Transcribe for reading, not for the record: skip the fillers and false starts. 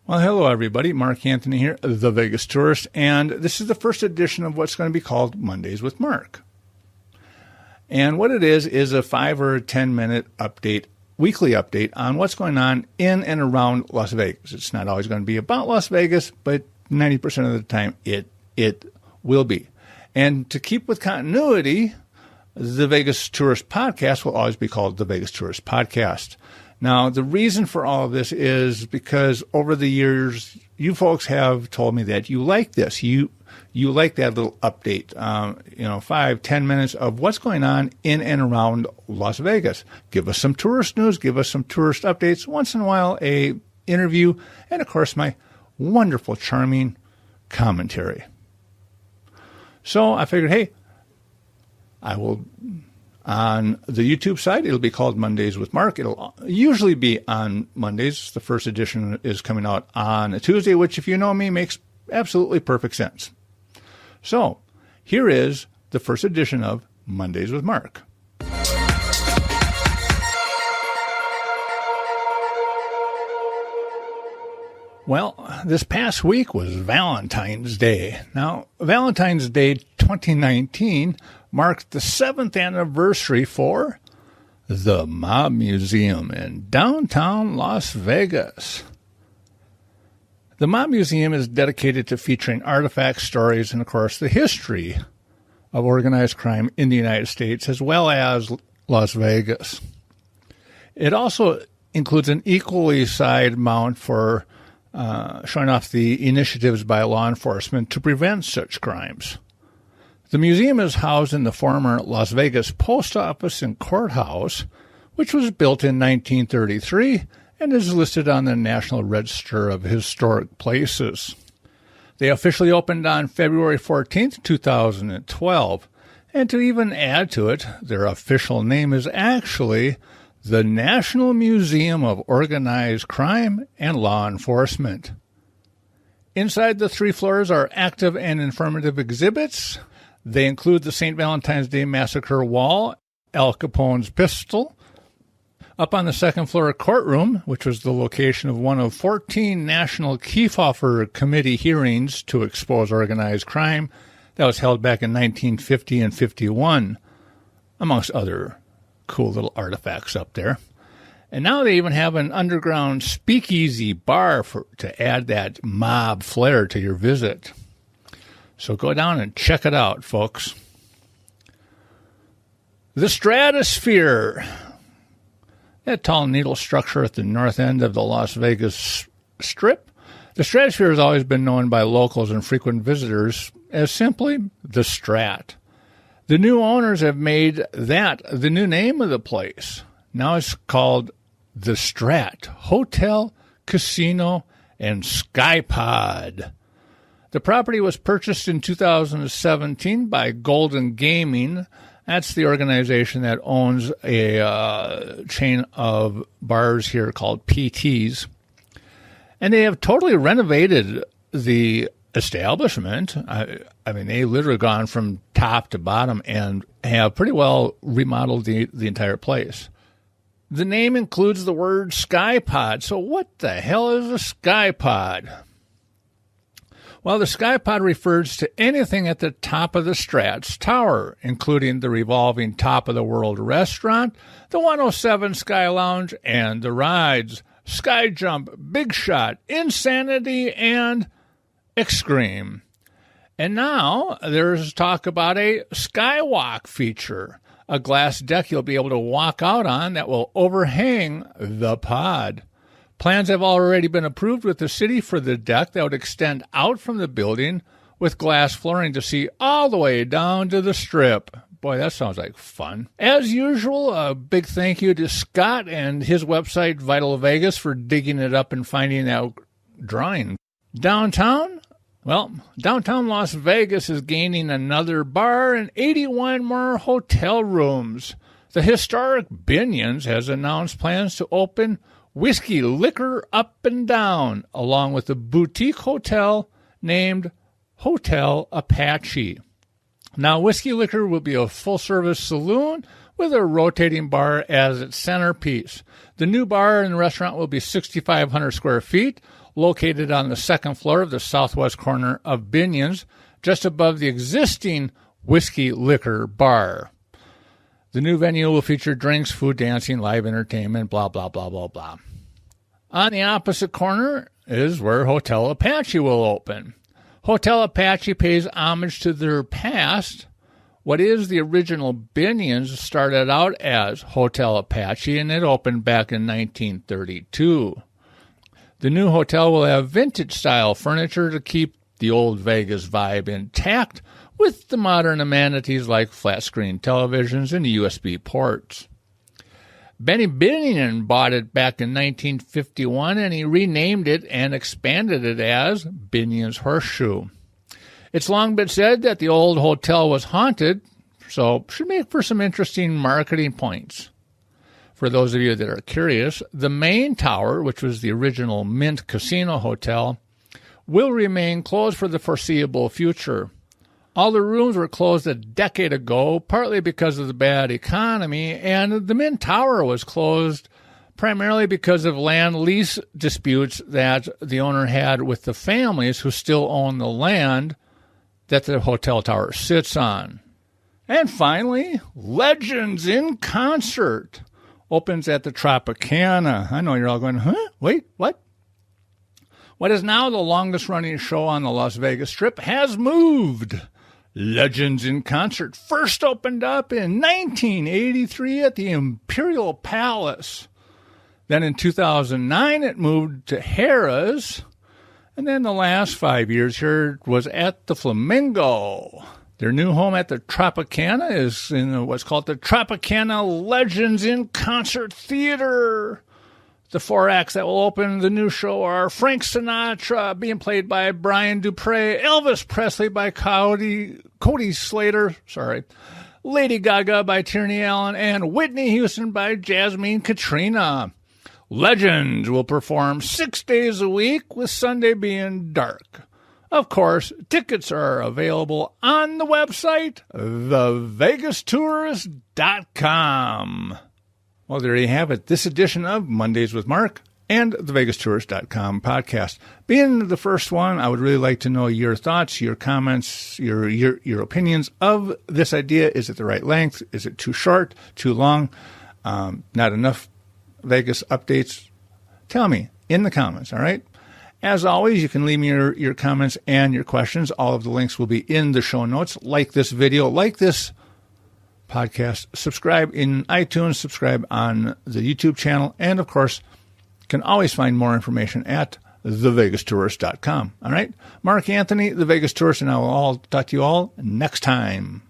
Well, hello, everybody. Mark Anthony here, the Vegas Tourist, and this is the first edition of what's going to be called Mondays with Mark. And what it is a 5 or 10 minute update, weekly update on what's going on in and around Las Vegas. It's not always going to be about Las Vegas, but 90% of the time it will be. And to keep with continuity, the Vegas Tourist Podcast will always be called the Vegas Tourist Podcast. Now, the reason for all of this is because over the years, you folks have told me that you like this. You like that little update, 5, 10 minutes of what's going on in and around Las Vegas. Give us some tourist news, give us some tourist updates, once in a while a interview, and of course my wonderful, charming commentary. So I figured, hey, I will... On the YouTube side, it'll be called Mondays with Mark. It'll usually be on Mondays. The first edition is coming out on a Tuesday, which, if you know me, makes absolutely perfect sense. So here is the first edition of Mondays with Mark. Well, this past week was Valentine's Day. Now, Valentine's Day 2019 marked the 7th anniversary for the Mob Museum in downtown Las Vegas. The Mob Museum is dedicated to featuring artifacts, stories, and, of course, the history of organized crime in the United States, as well as Las Vegas. It also includes an equally sized mount for showing off the initiatives by law enforcement to prevent such crimes. The museum is housed in the former Las Vegas Post Office and Courthouse, which was built in 1933 and is listed on the National Register of Historic Places. They officially opened on February 14, 2012, and to even add to it, their official name is actually the National Museum of Organized Crime and Law Enforcement. Inside the 3 floors are active and informative exhibits. They include the St. Valentine's Day Massacre Wall, Al Capone's pistol. Up on the 2nd floor courtroom, which was the location of one of 14 National Kefauver Committee hearings to expose organized crime that was held back in 1950 and 51, amongst other cool little artifacts up there. And now they even have an underground speakeasy bar to add that mob flair to your visit. So go down and check it out, folks. The Stratosphere, that tall needle structure at the north end of the Las Vegas Strip. The Stratosphere has always been known by locals and frequent visitors as simply the Strat. The new owners have made that the new name of the place. Now it's called the Strat Hotel, Casino, and Skypod. The property was purchased in 2017 by Golden Gaming. That's the organization that owns a chain of bars here called PT's. And they have totally renovated the establishment. I mean, they literally gone from top to bottom and have pretty well remodeled the entire place. The name includes the word Skypod. So what the hell is a Skypod? Well, the Skypod refers to anything at the top of the Strat's tower, including the revolving Top of the World restaurant, the 107 Sky Lounge, and the rides Sky Jump, Big Shot, Insanity, and Extreme. And now there's talk about a Skywalk feature, a glass deck you'll be able to walk out on that will overhang the pod. Plans have already been approved with the city for the deck that would extend out from the building with glass flooring to see all the way down to the Strip. Boy, that sounds like fun. As usual, a big thank you to Scott and his website, Vital Vegas, for digging it up and finding that drawing. Downtown? Well, downtown Las Vegas is gaining another bar and 81 more hotel rooms. The historic Binions has announced plans to open Whiskey Liquor Up and Down, along with a boutique hotel named Hotel Apache. Now, Whiskey Liquor will be a full-service saloon with a rotating bar as its centerpiece. The new bar and restaurant will be 6,500 square feet, located on the second floor of the southwest corner of Binion's, just above the existing Whiskey Liquor Bar. The new venue will feature drinks, food, dancing, live entertainment, blah, blah, blah, blah, blah. On the opposite corner is where Hotel Apache will open. Hotel Apache pays homage to their past. What is the original Binion's started out as Hotel Apache, and it opened back in 1932. The new hotel will have vintage-style furniture to keep the old Vegas vibe intact, with the modern amenities like flat-screen televisions and USB ports. Benny Binion bought it back in 1951, and he renamed it and expanded it as Binion's Horseshoe. It's long been said that the old hotel was haunted, so should make for some interesting marketing points. For those of you that are curious, the main tower, which was the original Mint Casino Hotel, will remain closed for the foreseeable future. All the rooms were closed a decade ago, partly because of the bad economy, and the Mint Tower was closed primarily because of land lease disputes that the owner had with the families who still own the land that the hotel tower sits on. And finally, Legends in Concert opens at the Tropicana. I know you're all going, huh? Wait, what? What is now the longest-running show on the Las Vegas Strip has moved. Legends in Concert first opened up in 1983 at the Imperial Palace. Then in 2009, it moved to Harrah's. And then the last 5 years here was at the Flamingo. Their new home at the Tropicana is in what's called the Tropicana Legends in Concert Theater. The 4 acts that will open the new show are Frank Sinatra, being played by Brian Dupree, Elvis Presley by Cody Slater, Lady Gaga by Tierney Allen, and Whitney Houston by Jasmine Katrina. Legends will perform 6 days a week, with Sunday being dark. Of course, tickets are available on the website, thevegastourist.com. Well, there you have it. This edition of Mondays with Mark and the VegasTourist.com podcast. Being the first one, I would really like to know your thoughts, your comments, your opinions of this idea. Is it the right length? Is it too short, too long? Not enough Vegas updates? Tell me in the comments, all right? As always, you can leave me your comments and your questions. All of the links will be in the show notes. Like this video, like this podcast, subscribe in iTunes, subscribe on the YouTube channel, and of course, can always find more information at thevegastourist.com. All right? Mark Anthony, The Vegas Tourist, and I will talk to you all next time.